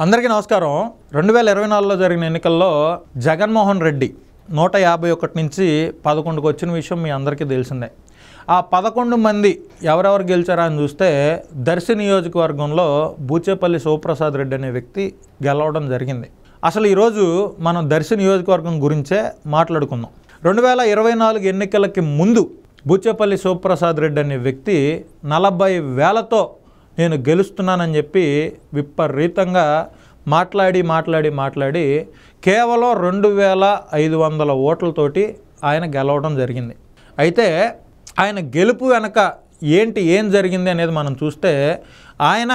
అందరికీ నమస్కారం. 2024లో జరిగిన ఎన్నికల్లో జగన్మోహన్ రెడ్డి 151 నుంచి 11కు వచ్చిన విషయం మీ అందరికీ తెలిసిందే. ఆ 11 మంది ఎవరెవరు గెలిచారా అని చూస్తే దర్శి నియోజకవర్గంలో బూచేపల్లి శివప్రసాద్ రెడ్డి అనే వ్యక్తి గెలవడం జరిగింది. అసలు ఈరోజు మనం దర్శి నియోజకవర్గం గురించే మాట్లాడుకుందాం. 2024 ఎన్నికలకి ముందు బూచేపల్లి శివప్రసాద్ రెడ్డి అనే వ్యక్తి 40,000తో నేను గెలుస్తున్నానని చెప్పి విపరీతంగా మాట్లాడి కేవలం 2,500 ఓట్లతోటి ఆయన గెలవడం జరిగింది. అయితే ఆయన గెలుపు వెనక ఏం జరిగింది అనేది మనం చూస్తే ఆయన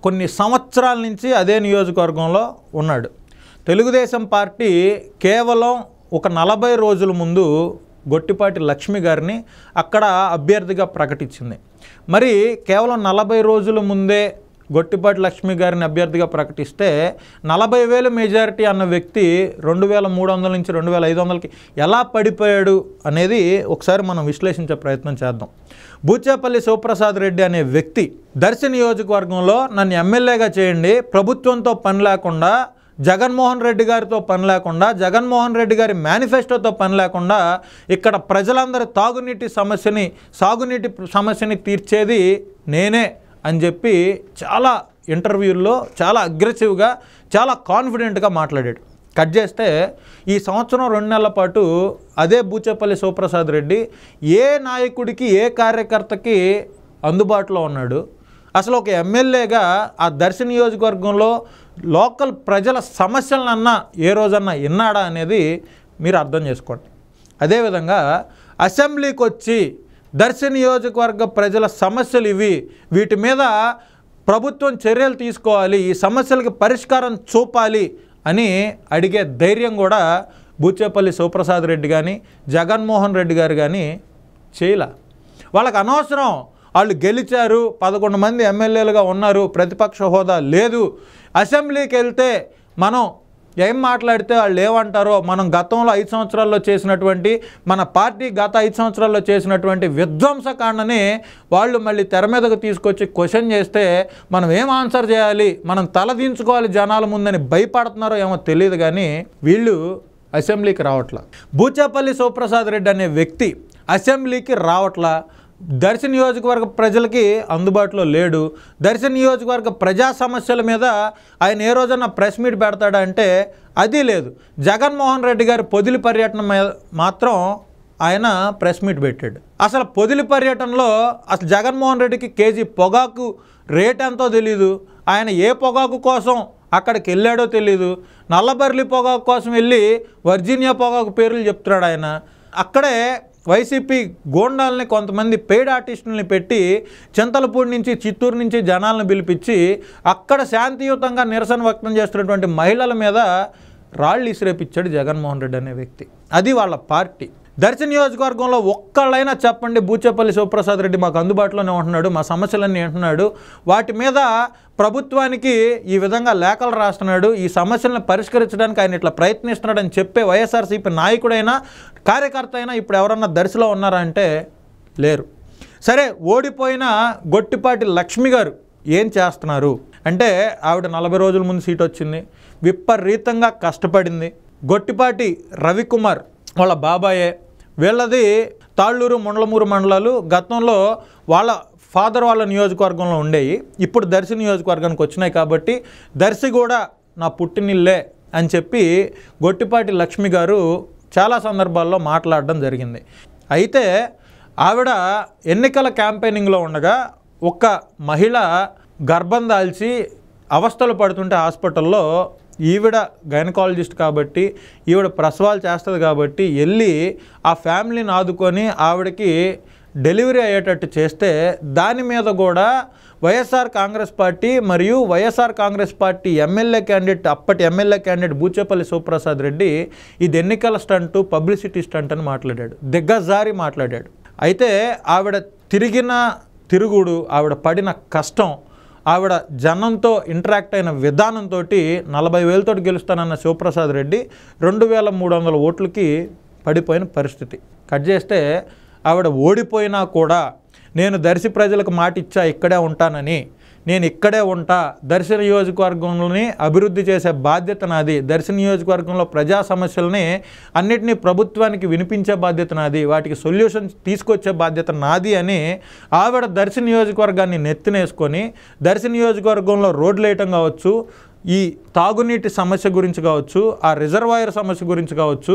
కొన్ని సంవత్సరాల నుంచి అదే నియోజకవర్గంలో ఉన్నాడు. తెలుగుదేశం పార్టీ కేవలం ఒక 40 రోజుల ముందు గొట్టిపాటి లక్ష్మి గారిని అక్కడ అభ్యర్థిగా ప్రకటించింది. మరి కేవలం 40 రోజుల ముందే గొట్టిపాటి లక్ష్మి గారిని అభ్యర్థిగా ప్రకటిస్తే 40,000 మెజారిటీ అన్న వ్యక్తి 2,300 నుంచి 2,500కి ఎలా పడిపోయాడు అనేది ఒకసారి మనం విశ్లేషించే ప్రయత్నం చేద్దాం. బూచేపల్లి శివప్రసాద్ రెడ్డి అనే వ్యక్తి దర్శి నియోజకవర్గంలో నన్ను ఎమ్మెల్యేగా చేయండి, ప్రభుత్వంతో పని లేకుండా, జగన్మోహన్ రెడ్డి గారితో పని లేకుండా, జగన్మోహన్ రెడ్డి గారి మేనిఫెస్టోతో పని లేకుండా ఇక్కడ ప్రజలందరి సాగునీటి సమస్యని తీర్చేది నేనే అని చెప్పి చాలా ఇంటర్వ్యూల్లో చాలా అగ్రెసివ్గా చాలా కాన్ఫిడెంట్గా మాట్లాడాడు. కట్ చేస్తే ఈ సంవత్సరం 2 నెలల పాటు అదే బూచేపల్లి శివప్రసాద్ రెడ్డి ఏ నాయకుడికి ఏ కార్యకర్తకి అందుబాటులో ఉన్నాడు, అసలు ఒక ఎమ్మెల్యేగా ఆ దర్శి నియోజకవర్గంలో లోకల్ ప్రజల సమస్యలనన్నా ఏ రోజన్నా విన్నాడా అనేది మీరు అర్థం చేసుకోండి. అదేవిధంగా అసెంబ్లీకి వచ్చి దర్శి నియోజకవర్గ ప్రజల సమస్యలు ఇవి, వీటి మీద ప్రభుత్వం చర్యలు తీసుకోవాలి, ఈ సమస్యలకి పరిష్కారం చూపాలి అని అడిగే ధైర్యం కూడా బూచేపల్లి శివప్రసాద్ రెడ్డి కానీ జగన్మోహన్ రెడ్డి గారు కానీ చేయలే. వాళ్ళకి అనవసరం, వాళ్ళు గెలిచారు, 11 మంది ఎమ్మెల్యేలుగా ఉన్నారు, ప్రతిపక్ష హోదా లేదు, అసెంబ్లీకి వెళ్తే మనం ఏం మాట్లాడితే వాళ్ళు ఏమంటారో, మనం గతంలో 5 సంవత్సరాల్లో చేసినటువంటి, మన పార్టీ గత 5 సంవత్సరాల్లో చేసినటువంటి విధ్వంసకాండని వాళ్ళు మళ్ళీ తెర మీదకు తీసుకొచ్చి క్వశ్చన్ చేస్తే మనం ఏం ఆన్సర్ చేయాలి, మనం తలదించుకోవాలి జనాల ముందని భయపడుతున్నారో ఏమో తెలియదు. కానీ వీళ్ళు అసెంబ్లీకి రావట్లా. బూచేపల్లి శివప్రసాద్ రెడ్డి అనే వ్యక్తి అసెంబ్లీకి రావట్లా, దర్శి నియోజకవర్గ ప్రజలకి అందుబాటులో లేడు. దర్శి నియోజకవర్గ ప్రజా సమస్యల మీద ఆయన ఏ రోజన్నా ప్రెస్ మీట్ పెడతాడా అంటే అది లేదు. జగన్మోహన్ రెడ్డి గారి పొదిలి పర్యటన మాత్రం ఆయన ప్రెస్ మీట్ పెట్టాడు. అసలు పొదిలి పర్యటనలో అసలు జగన్మోహన్ రెడ్డికి కేజీ పొగాకు రేట్ ఎంతో తెలీదు, ఆయన ఏ పొగాకు కోసం అక్కడికి వెళ్ళాడో తెలీదు, నల్లబర్లి పొగాకు కోసం వెళ్ళి వర్జీనియా పొగాకు పేర్లు చెప్తున్నాడు ఆయన. అక్కడే వైసీపీ గోండాలని కొంతమంది పెయిడ్ ఆర్టిస్టులని పెట్టి చింతలపూడి నుంచి చిత్తూరు నుంచి జనాలను పిలిపించి అక్కడ శాంతియుతంగా నిరసన వ్యక్తం చేస్తున్నటువంటి మహిళల మీద రాళ్ళు ఇసిరేపించాడు జగన్మోహన్ రెడ్డి అనే వ్యక్తి. అది వాళ్ళ పార్టీ. దర్శి నియోజకవర్గంలో ఒక్కళ్ళైనా చెప్పండి, బూచేపల్లి శివప్రసాద్ రెడ్డి మాకు అందుబాటులోనే ఉంటున్నాడు, మా సమస్యలన్నీ అంటున్నాడు, వాటి మీద ప్రభుత్వానికి ఈ విధంగా లేఖలు రాస్తున్నాడు, ఈ సమస్యలను పరిష్కరించడానికి ఆయన ఇట్లా ప్రయత్నిస్తున్నాడని చెప్పే వైఎస్ఆర్సీపీ నాయకుడైనా కార్యకర్త అయినా ఇప్పుడు ఎవరన్నా దర్శిలో ఉన్నారా అంటే లేరు. సరే, ఓడిపోయిన గొట్టిపాటి లక్ష్మి గారు ఏం చేస్తున్నారు అంటే ఆవిడ 40 రోజుల ముందు సీట్ వచ్చింది, విపరీతంగా కష్టపడింది. గొట్టిపాటి రవికుమార్ వాళ్ళ బాబాయే, వీళ్ళది తాళ్ళూరు ముండ్లమూరు మండలాలు, గతంలో వాళ్ళ ఫాదర్ వాళ్ళ నియోజకవర్గంలో ఉండేవి, ఇప్పుడు దర్శి నియోజకవర్గానికి వచ్చినాయి కాబట్టి దర్శి కూడా నా పుట్టినిల్లే అని చెప్పి గొట్టిపాటి లక్ష్మి గారు చాలా సందర్భాల్లో మాట్లాడడం జరిగింది. అయితే ఆవిడ ఎన్నికల క్యాంపెయినింగ్లో ఉండగా ఒక మహిళ గర్భం దాల్చి అవస్థలు పడుతుంటే హాస్పిటల్లో ఈవిడ గైనకాలజిస్ట్ కాబట్టి, ఈవిడ ప్రసవాలు చేస్తుంది కాబట్టి వెళ్ళి ఆ ఫ్యామిలీని ఆదుకొని ఆవిడకి డెలివరీ అయ్యేటట్టు చేస్తే దాని మీద కూడా వైఎస్ఆర్ కాంగ్రెస్ పార్టీ మరియు వైఎస్ఆర్ కాంగ్రెస్ పార్టీ అప్పటి ఎమ్మెల్యే క్యాండిడేట్ బూచేపల్లి శివప్రసాద్ రెడ్డి ఇది ఎన్నికల స్టంటు, పబ్లిసిటీ స్టంట్ అని మాట్లాడాడు, దిగ్గజారి మాట్లాడాడు. అయితే ఆవిడ తిరిగిన తిరుగుడు, ఆవిడ పడిన కష్టం, ఆవిడ జనంతో ఇంటరాక్ట్ అయిన విధానంతో 40,000తో గెలుస్తానన్న శివప్రసాద్ రెడ్డి 2,300 ఓట్లకి పడిపోయిన పరిస్థితి. కట్ చేస్తే ఆవిడ ఓడిపోయినా కూడా నేను దర్శి ప్రజలకు మాట ఇచ్చా ఇక్కడే ఉంటానని, నేను ఇక్కడే ఉంటా, దర్శి నియోజకవర్గంలోని అభివృద్ధి చేసే బాధ్యత నాది, దర్శి నియోజకవర్గంలో ప్రజా సమస్యలని అన్నిటినీ ప్రభుత్వానికి వినిపించే బాధ్యత నాది, వాటికి సొల్యూషన్స్ తీసుకొచ్చే బాధ్యత నాది అని ఆవిడ దర్శి నియోజకవర్గాన్ని నెత్తినేసుకొని దర్శి నియోజకవర్గంలో రోడ్లు వేయటం కావచ్చు, ఈ తాగునీటి సమస్య గురించి కావచ్చు, ఆ రిజర్వాయర్ సమస్య గురించి కావచ్చు,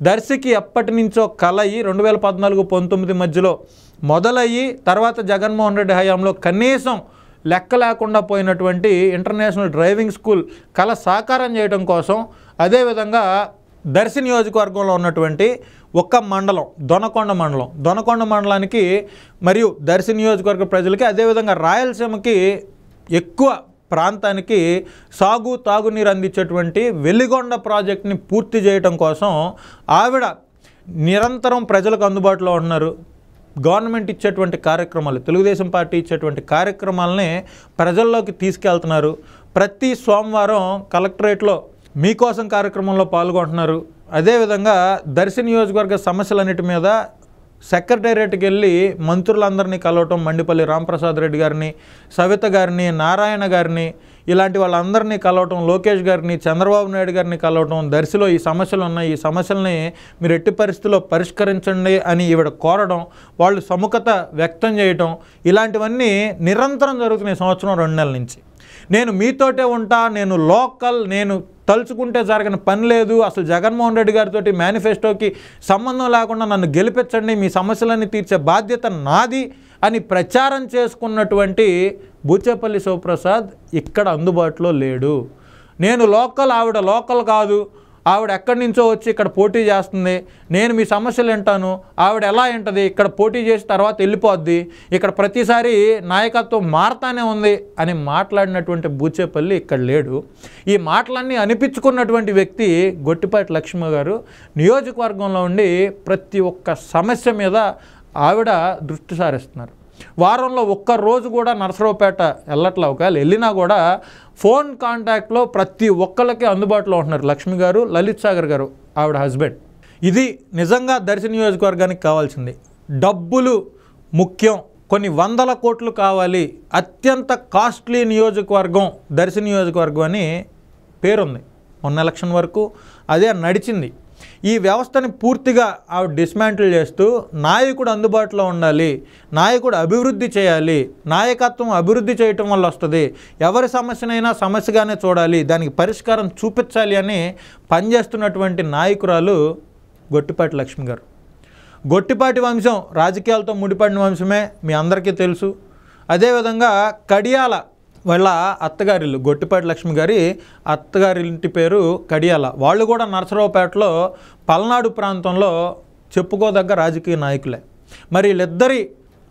దర్శికి ఎప్పటి నుంచో కలయి 2014-19 మధ్యలో మొదలయ్యి తర్వాత జగన్మోహన్ రెడ్డి హయాంలో కనీసం లెక్క లేకుండా పోయినటువంటి ఇంటర్నేషనల్ డ్రైవింగ్ స్కూల్ కళ సాకారం చేయడం కోసం, అదేవిధంగా దర్శి నియోజకవర్గంలో ఉన్నటువంటి ఒక్క మండలం దొనకొండ మండలానికి మరియు దర్శి నియోజకవర్గ ప్రజలకి, అదేవిధంగా రాయలసీమకి ఎక్కువ ప్రాంతానికి తాగునీరు అందించేటువంటి వెలిగొండ ప్రాజెక్ట్ని పూర్తి చేయడం కోసం ఆవిడ నిరంతరం ప్రజలకు అందుబాటులో ఉన్నారు. గవర్నమెంట్ ఇచ్చేటువంటి కార్యక్రమాలు, తెలుగుదేశం పార్టీ ఇచ్చేటువంటి కార్యక్రమాలని ప్రజల్లోకి తీసుకెళ్తున్నారు. ప్రతి సోమవారం కలెక్టరేట్లో మీకోసం కార్యక్రమంలో పాల్గొంటున్నారు. అదేవిధంగా దర్శి నియోజకవర్గ సమస్యలన్నిటి మీద సెక్రటేరియట్కి వెళ్ళి మంత్రులందరినీ కలవటం, మండిపల్లి రాంప్రసాద్ రెడ్డి గారిని, సవిత గారిని, నారాయణ గారిని, ఇలాంటి వాళ్ళందరినీ కలవటం, లోకేష్ గారిని, చంద్రబాబు నాయుడు గారిని కలవటం, దర్శిలో ఈ సమస్యలు ఉన్నాయి, ఈ సమస్యల్ని మీరు ఎట్టి పరిస్థితుల్లో పరిష్కరించండి అని ఈవిడ కోరడం, వాళ్ళు సముఖత వ్యక్తం చేయటం, ఇలాంటివన్నీ నిరంతరం జరుగుతున్నాయి సంవత్సరం 2 నెలల నుంచి. నేను మీతోటే ఉంటా, నేను లోకల్, నేను తలుచుకుంటే జరగని పని లేదు, అసలు జగన్మోహన్ రెడ్డి గారితో మేనిఫెస్టోకి సంబంధం లేకుండా నన్ను గెలిపించండి, మీ సమస్యలన్నీ తీర్చే బాధ్యత నాది అని ప్రచారం చేసుకున్నటువంటి బూచేపల్లి శివప్రసాద్ ఇక్కడ అందుబాటులో లేడు. నేను లోకల్, ఆవిడ లోకల్ కాదు, ఆవిడ ఎక్కడి నుంచో వచ్చి ఇక్కడ పోటీ చేస్తుంది, నేను మీ సమస్యలు వింటాను, ఆవిడ ఎలా వింటుంది, ఇక్కడ పోటీ చేసి తర్వాత వెళ్ళిపోద్ది, ఇక్కడ ప్రతిసారి నాయకత్వం మారుతానే ఉంది అని మాట్లాడినటువంటి బూచేపల్లి ఇక్కడ లేడు. ఈ మాటలన్నీ అనిపించుకున్నటువంటి వ్యక్తి గొట్టిపాటి లక్ష్మి గారు నియోజకవర్గంలో ఉండి ప్రతి ఒక్క సమస్య మీద ఆవిడ దృష్టి సారిస్తున్నారు. వారంలో ఒక్క రోజు కూడా నరసరావుపేట వెళ్ళట్లా, ఒకవేళ వెళ్ళినా కూడా ఫోన్ కాంటాక్ట్లో ప్రతి ఒక్కళ్ళకి అందుబాటులో ఉంటున్నారు లక్ష్మి గారు, లలిత్ సాగర్ గారు ఆవిడ హస్బెండ్. ఇది నిజంగా దర్శి నియోజకవర్గానికి కావాల్సింది. డబ్బులు ముఖ్యం, కొన్ని 100 కోట్లు కావాలి, అత్యంత కాస్ట్లీ నియోజకవర్గం దర్శి నియోజకవర్గం అని పేరుంది. మొన్న ఎలక్షన్ వరకు అదే నడిచింది. ఈ వ్యవస్థని పూర్తిగా ఆవిడ డిస్మాంటిల్ చేస్తూ నాయకుడు అందుబాటులో ఉండాలి, నాయకుడు అభివృద్ధి చేయాలి, నాయకత్వం అభివృద్ధి చేయటం వల్ల వస్తుంది, ఎవరి సమస్యనైనా సమస్యగానే చూడాలి, దానికి పరిష్కారం చూపించాలి అని పనిచేస్తున్నటువంటి నాయకురాలు గొట్టిపాటి లక్ష్మి గారు. గొట్టిపాటి వంశం రాజకీయాలతో ముడిపడిన వంశమే, మీ అందరికీ తెలుసు. అదేవిధంగా కడియాల వాళ్ళ అత్తగారిల్లు, గొట్టిపాటి లక్ష్మి గారి అత్తగారింటి పేరు కడియాల. వాళ్ళు కూడా నరసరావుపేటలో పల్నాడు ప్రాంతంలో చెప్పుకోదగ్గ రాజకీయ నాయకులే. మరి వీళ్ళిద్దరి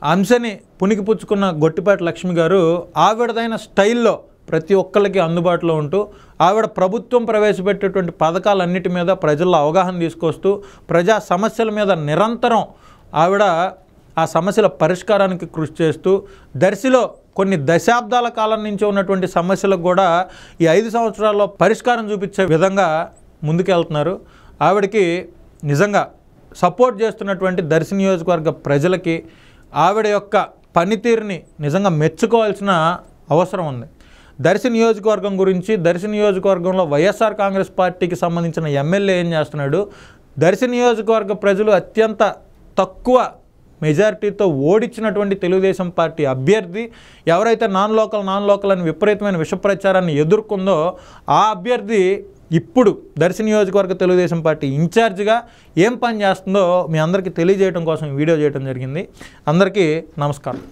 అంశని పుణికిపుచ్చుకున్న గొట్టిపాటి లక్ష్మి గారు ఆవిడదైన స్టైల్లో ప్రతి ఒక్కరికి అందుబాటులో ఉంటూ ఆవిడ ప్రభుత్వం ప్రవేశపెట్టేటువంటి పథకాలన్నిటి మీద ప్రజల్లో అవగాహన తీసుకొస్తూ ప్రజా సమస్యల మీద నిరంతరం ఆవిడ ఆ సమస్యల పరిష్కారానికి కృషి చేస్తూ దర్శిలో కొన్ని దశాబ్దాల కాలం నుంచి ఉన్నటువంటి సమస్యలకు కూడా ఈ 5 సంవత్సరాల్లో పరిష్కారం చూపించే విధంగా ముందుకెళ్తున్నారు. ఆవిడకి నిజంగా సపోర్ట్ చేస్తున్నటువంటి దర్శి నియోజకవర్గ ప్రజలకి ఆవిడ యొక్క పనితీరుని నిజంగా మెచ్చుకోవాల్సిన అవసరం ఉంది. దర్శి నియోజకవర్గం గురించి, దర్శి నియోజకవర్గంలో వైఎస్ఆర్ కాంగ్రెస్ పార్టీకి సంబంధించిన ఎమ్మెల్యే ఏం చేస్తున్నాడు, దర్శి నియోజకవర్గ ప్రజలు అత్యంత తక్కువ మెజారిటీతో ఓడించినటువంటి తెలుగుదేశం పార్టీ అభ్యర్థి ఎవరైతే నాన్ లోకల్ అని విపరీతమైన విష ప్రచారాన్ని ఎదుర్కొందో ఆ అభ్యర్థి ఇప్పుడు దర్శి నియోజకవర్గ తెలుగుదేశం పార్టీ ఇన్ఛార్జిగా ఏం పని చేస్తుందో మీ అందరికీ తెలియజేయడం కోసం వీడియో చేయడం జరిగింది. అందరికీ నమస్కారం.